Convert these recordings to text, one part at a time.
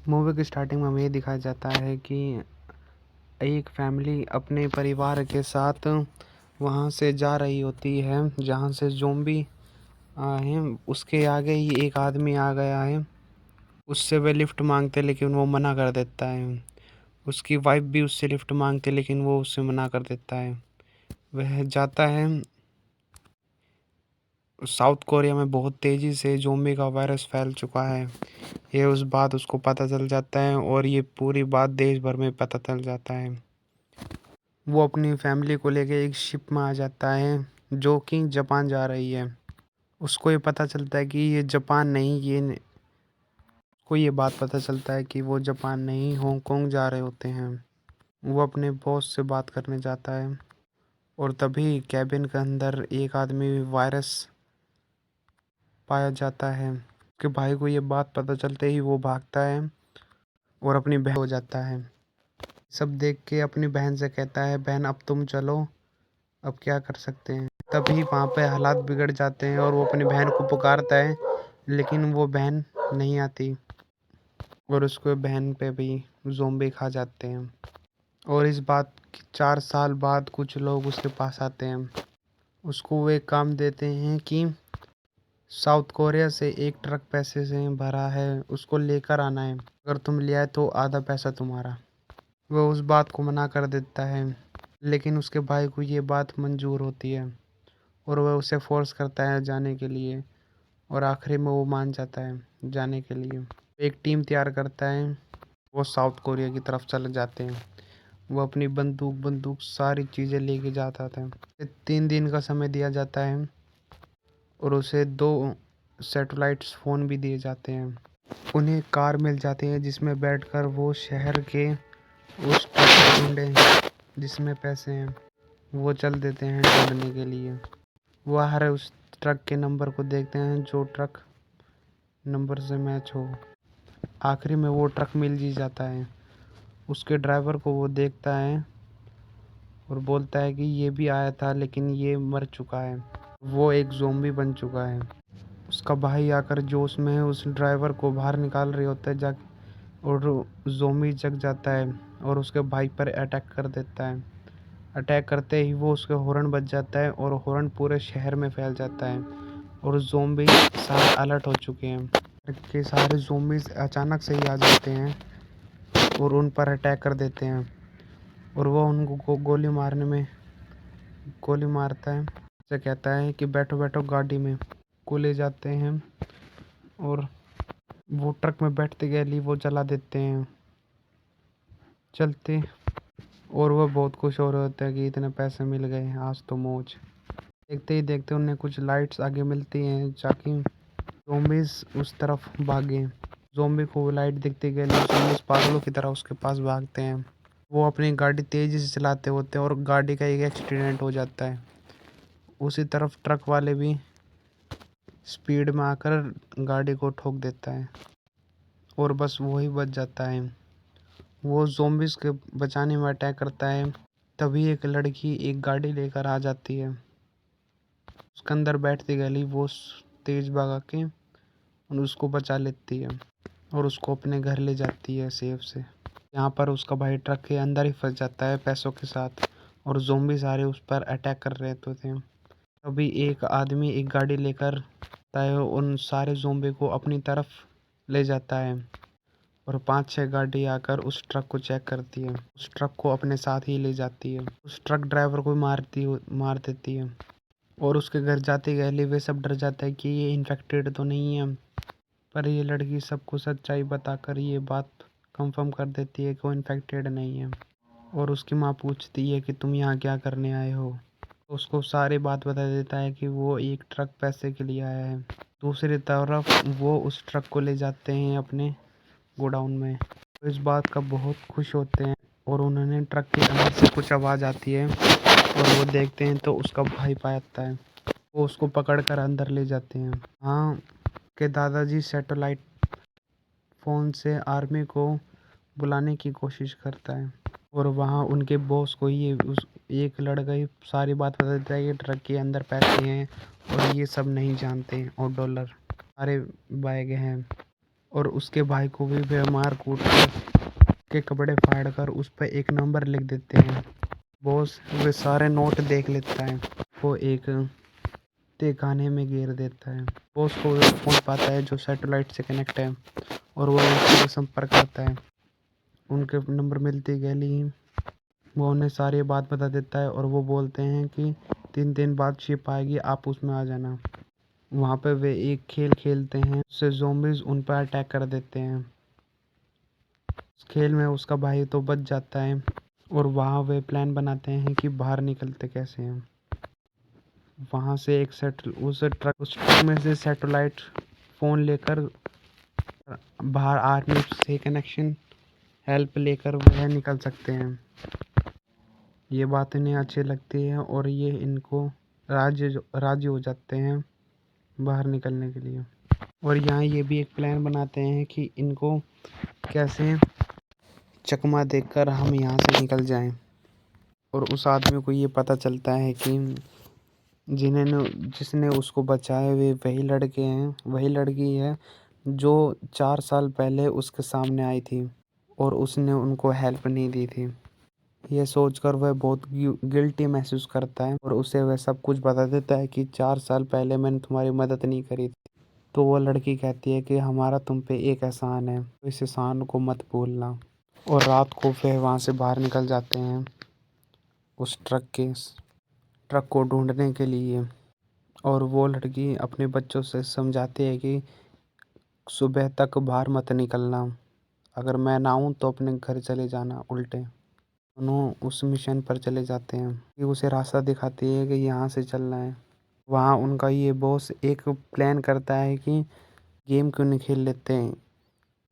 Movie की starting में हमें ये दिखाया जाता है कि एक फैमिली अपने परिवार के साथ वहाँ से जा रही होती है जहाँ से ज़ॉम्बी आए हैं। उसके आगे ही एक आदमी आ गया है। उससे वे लिफ्ट मांगते लेकिन वो मना कर देता है। उसकी वाइफ भी उससे लिफ्ट मांगती लेकिन वो उससे मना कर देता है। वह जाता है। साउथ कोरिया में बहुत तेज़ी से ज़ॉम्बी का वायरस फैल चुका है। ये उस बात उसको पता चल जाता है और ये पूरी बात देश भर में पता चल जाता है। वो अपनी फैमिली को लेके एक शिप में आ जाता है जो कि जापान जा रही है। उसको ये पता चलता है कि ये जापान नहीं को ये बात पता चलता है कि वो जापान नहीं हांगकांग जा रहे होते हैं। वो अपने बॉस से बात करने जाता है और तभी कैबिन के अंदर एक आदमी वायरस पाया जाता है। उसके भाई को ये बात पता चलते ही वो भागता है और अपनी बहन हो जाता है। सब देख के अपनी बहन से कहता है, बहन अब तुम चलो, अब क्या कर सकते हैं। तभी वहाँ पे हालात बिगड़ जाते हैं और वो अपनी बहन को पुकारता है लेकिन वो बहन नहीं आती और उसको बहन पे भी ज़ॉम्बी खा जाते हैं। और इस बात के 4 साल बाद कुछ लोग उसके पास आते हैं। उसको वो एक काम देते हैं कि साउथ कोरिया से एक ट्रक पैसे से भरा है, उसको लेकर आना है। अगर तुम ले आए तो आधा पैसा तुम्हारा। वह उस बात को मना कर देता है लेकिन उसके भाई को ये बात मंजूर होती है और वह उसे फोर्स करता है जाने के लिए और आखिरी में वो मान जाता है जाने के लिए। एक टीम तैयार करता है। वो साउथ कोरिया की तरफ चले जाते हैं। वो अपनी बंदूक सारी चीज़ें लेके जाता था। 3 दिन का समय दिया जाता है और उसे 2 सैटेलाइट्स फ़ोन भी दिए जाते हैं। उन्हें कार मिल जाती है जिसमें बैठकर वो शहर के उस ट्रक को ढूंढें जिसमें पैसे हैं। वो चल देते हैं ढूंढने के लिए। वो हर उस ट्रक के नंबर को देखते हैं जो ट्रक नंबर से मैच हो। आखिरी में वो ट्रक मिल ही जाता है। उसके ड्राइवर को वो देखता है और बोलता है कि ये भी आया था लेकिन ये मर चुका है, वो एक ज़ॉम्बी बन चुका है। उसका भाई आकर जोश में उस ड्राइवर को बाहर निकाल रहे होता है जाके और ज़ॉम्बी जग जाता है और उसके भाई पर अटैक कर देता है। अटैक करते ही वो उसके हॉर्न बज जाता है और हॉर्न पूरे शहर में फैल जाता है और ज़ॉम्बी सारे अलर्ट हो चुके हैं कि सारे ज़ॉम्बीज़ अचानक से ही आ जाते हैं और उन पर अटैक कर देते हैं और वो उनको गोली मारता है। उसे कहता है कि बैठो बैठो गाड़ी में। को ले जाते हैं और वो ट्रक में बैठते गैली वो जला देते हैं चलते। और वो बहुत खुश हो रहे होते हैं कि इतने पैसे मिल गए, आज तो मौज। देखते ही देखते उन्हें कुछ लाइट्स आगे मिलती हैं ताकि ज़ॉम्बीज़ उस तरफ भागे। ज़ॉम्बी को वो लाइट दिखती गई, ज़ॉम्बीज़ पागलों की तरह उसके पास भागते हैं। वो अपनी गाड़ी तेज़ी से चलाते होते हैं और गाड़ी का एक एक्सीडेंट हो जाता है। उसी तरफ ट्रक वाले भी स्पीड में आकर गाड़ी को ठोक देता है और बस वही बच जाता है। वो ज़ॉम्बीज़ के बचाने में अटैक करता है। तभी एक लड़की एक गाड़ी लेकर आ जाती है। उसके अंदर बैठती गली वो तेज़ भगा के और उसको बचा लेती है और उसको अपने घर ले जाती है सेफ से। यहाँ पर उसका भाई ट्रक के अंदर ही फंस जाता है पैसों के साथ और ज़ॉम्बी सारे उस पर अटैक कर रहे होते थे। तभी एक आदमी एक गाड़ी लेकर आता है, उन सारे ज़ॉम्बी को अपनी तरफ ले जाता है और 5-6 गाड़ी आकर उस ट्रक को चेक करती है। उस ट्रक को अपने साथ ही ले जाती है। उस ट्रक ड्राइवर को मार देती है और उसके घर जाते गए वे सब डर जाते हैं कि ये इन्फेक्टेड तो नहीं है। पर ये लड़की सबको सच्चाई बताकर ये बात कंफर्म कर देती है कि वो इन्फेक्टेड नहीं है। और उसकी माँ पूछती है कि तुम यहाँ क्या करने आए हो। उसको सारी बात बता देता है कि वो एक ट्रक पैसे के लिए आया है। दूसरी तरफ वो उस ट्रक को ले जाते हैं अपने गोडाउन में। तो इस बात का बहुत खुश होते हैं और उन्होंने ट्रक के अंदर से कुछ आवाज़ आती है और वो देखते हैं तो उसका भाई पाता है। वो उसको पकड़ कर अंदर ले जाते हैं। हाँ, के दादाजी सैटेलाइट फ़ोन से आर्मी को बुलाने की कोशिश करता है और वहाँ उनके बॉस को ये उस एक लड़का ही सारी बात बता देता है कि ट्रक के अंदर पैसे हैं और ये सब नहीं जानते और डॉलर सारे बैग हैं। और उसके भाई को भी वे मार कूट कर के कपड़े फाड़ कर उस पर एक नंबर लिख देते हैं। बॉस वे सारे नोट देख लेता है। वो एक तहखाने में घेर देता है। बॉस को वो फ़ोन पाता है जो सैटेलाइट से कनेक्ट है और वो उनसे संपर्क करता है। उनके नंबर मिलते गैली वो उन्हें सारी बात बता देता है और वो बोलते हैं कि 3 दिन बाद शिप आएगी, आप उसमें आ जाना। वहाँ पे वे एक खेल खेलते हैं, उससे ज़ॉम्बीज़ उन पर अटैक कर देते हैं। उस खेल में उसका भाई तो बच जाता है और वहाँ वे प्लान बनाते हैं कि बाहर निकलते कैसे हैं। वहाँ से उस ट्रक में से सैटेलाइट फ़ोन लेकर बाहर आर्मी से कनेक्शन हेल्प लेकर वह निकल सकते हैं। ये बात इन्हें अच्छी लगती है और ये इनको राजी हो जाते हैं बाहर निकलने के लिए। और यहाँ ये भी एक प्लान बनाते हैं कि इनको कैसे चकमा देकर हम यहाँ से निकल जाएं। और उस आदमी को ये पता चलता है कि जिसने उसको बचाया वे वही लड़के हैं, वही लड़की है जो 4 साल पहले उसके सामने आई थी और उसने उनको हेल्प नहीं दी थी। यह सोचकर वह बहुत गिल्टी महसूस करता है और उसे वह सब कुछ बता देता है कि 4 साल पहले मैंने तुम्हारी मदद नहीं करी थी। तो वो लड़की कहती है कि हमारा तुम पे एक एहसान है, इस एहसान को मत भूलना। और रात को फिर वहाँ से बाहर निकल जाते हैं उस ट्रक को ढूंढने के लिए। और वो लड़की अपने बच्चों से समझाती है कि सुबह तक बाहर मत निकलना, अगर मैं ना आऊँ तो अपने घर चले जाना उल्टे। दोनों उस मिशन पर चले जाते हैं कि उसे रास्ता दिखाती है कि यहाँ से चलना है। वहाँ उनका ये बॉस एक प्लान करता है कि गेम क्यों नहीं खेल लेते हैं,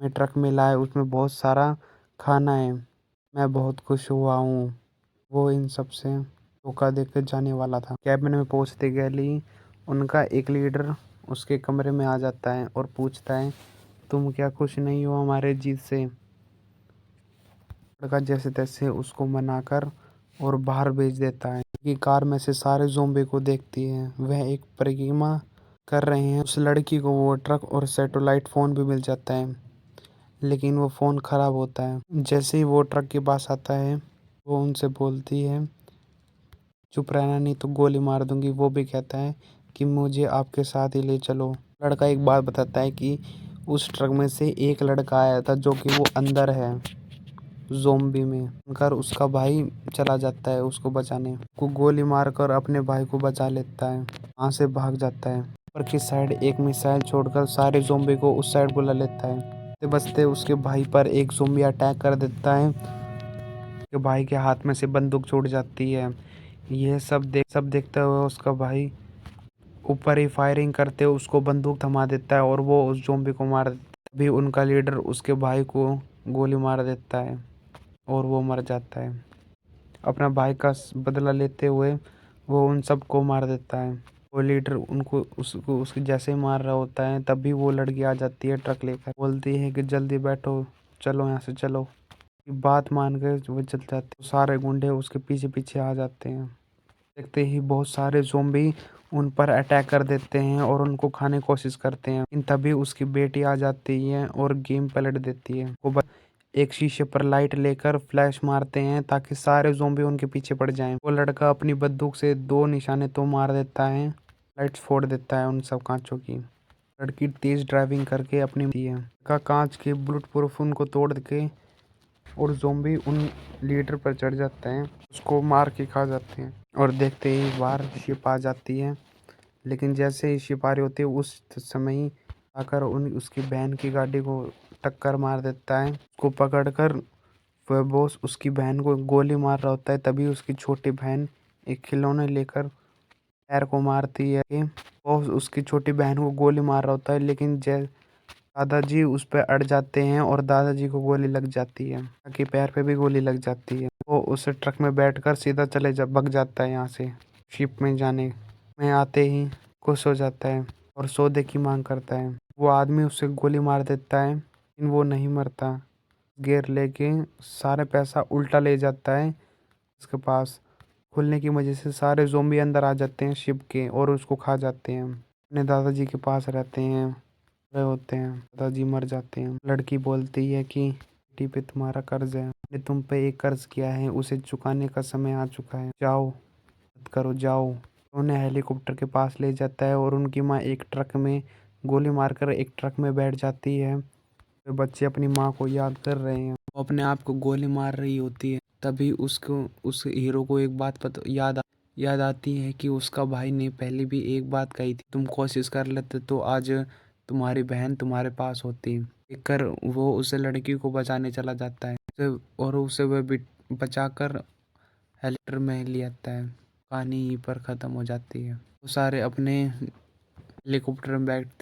मैं ट्रक में लाए उसमें बहुत सारा खाना है, मैं बहुत खुश हुआ हूँ। वो इन सब से धोखा देकर जाने वाला था। कैबिन में पहुँचते गैली उनका एक लीडर उसके कमरे में आ जाता है और पूछता है तुम क्या खुश नहीं हो हमारे जीत से। लड़का जैसे तैसे उसको मनाकर और बाहर भेज देता है कि कार में से सारे ज़ोंबी को देखती है वह एक परिक्रमा कर रहे हैं। उस लड़की को वो ट्रक और सैटेलाइट फ़ोन भी मिल जाता है, लेकिन वो फ़ोन ख़राब होता है। जैसे ही वो ट्रक के पास आता है वो उनसे बोलती है चुप रहना नहीं तो गोली मार दूंगी। वो भी कहता है कि मुझे आपके साथ ही ले चलो। लड़का एक बात बताता है कि उस ट्रक में से एक लड़का आया था जो कि वो अंदर है ज़ोंबी में। कर उसका भाई चला जाता है उसको बचाने को, गोली मारकर अपने भाई को बचा लेता है, वहाँ से भाग जाता है। ऊपर की साइड एक मिसाइल छोड़कर सारे ज़ोंबी को उस साइड बुला लेता है। बचते बचते उसके भाई पर एक ज़ोंबी अटैक कर देता है, उसके भाई के हाथ में से बंदूक छूट जाती है। यह सब देखते हुए उसका भाई ऊपर ही फायरिंग करते हुए उसको बंदूक थमा देता है और वो उस ज़ोंबी को मार देता है। तभी उनका लीडर उसके भाई को गोली मार देता है और वो मर जाता है। अपना भाई का बदला लेते हुए वो उन सबको मार देता है। वो लीडर उनको उसको उसके जैसे ही मार रहा होता है तभी वो लड़की आ जाती है ट्रक लेकर, बोलती है कि जल्दी बैठो, चलो यहाँ से चलो। बात मान कर वो चल जाते, सारे गुंडे उसके पीछे पीछे आ जाते हैं। देखते ही बहुत सारे ज़ोंबी उन पर अटैक कर देते हैं और उनको खाने की कोशिश करते हैं। इन तभी उसकी बेटी आ जाती है और गेम पलट देती है। वो एक शीशे पर लाइट लेकर फ्लैश मारते हैं ताकि सारे ज़ोंबी उनके पीछे पड़ जाएं। वो लड़का अपनी बंदूक से 2 निशाने तो मार देता है, लाइट्स फोड़ देता है उन सब कांचों की। लड़की तेज ड्राइविंग करके अपनी का कांच के बुलेट प्रूफ उनको तोड़ के और ज़ोंबी उन लीडर पर चढ़ जाते हैं, उसको मार के खा जाते हैं। और देखते ही बाहर शिप आ जाती है, लेकिन जैसे ही शिप आ रही होती है उस समय ही आकर उसकी बहन की गाड़ी को टक्कर मार देता है। उसको पकड़कर वह बॉस उसकी बहन को गोली मार रहा होता है, तभी उसकी छोटी बहन एक खिलौने लेकर पैर को मारती है। बॉस उसकी छोटी बहन को गोली मार रहा होता है, लेकिन दादाजी उस पर अड़ जाते हैं और दादाजी को गोली लग जाती है, ताकि पैर पे भी गोली लग जाती है। वो उस ट्रक में बैठकर सीधा भग जाता है यहाँ से। शिप में जाने में आते ही खुश हो जाता है और सौदे की मांग करता है। वो आदमी उससे गोली मार देता है, लेकिन वो नहीं मरता। गियर लेके सारे पैसा उल्टा ले जाता है उसके पास। खुलने की वजह से सारे ज़ोंबी अंदर आ जाते हैं शिप के और उसको खा जाते हैं। अपने दादाजी के पास रहते हैं। रहे होते हैं, दादाजी मर जाते हैं। लड़की बोलती है कि बेटी पे तुम्हारा कर्ज है, मैंने तुम पे एक कर्ज किया है, उसे चुकाने का समय आ चुका है, जाओ मत करो, जाओ। उन्हें हेलीकॉप्टर के पास ले जाता है और उनकी माँ एक ट्रक में गोली मारकर एक ट्रक में बैठ जाती है। वे बच्चे अपनी माँ को याद कर रहे हैं, वो अपने आप को गोली मार रही होती है। तभी उसको उस हीरो को एक बात याद आती है कि उसका भाई ने पहले भी एक बात कही थी, तुम कोशिश कर लेते तो आज तुम्हारी बहन तुम्हारे पास होती। देखकर वो उस लड़की को बचाने चला जाता है और उसे वह बचाकर हेलीकॉप्टर में ले आता है। कहानी यहीं पर ख़त्म हो जाती है। वो सारे अपने हेलीकॉप्टर में बैठ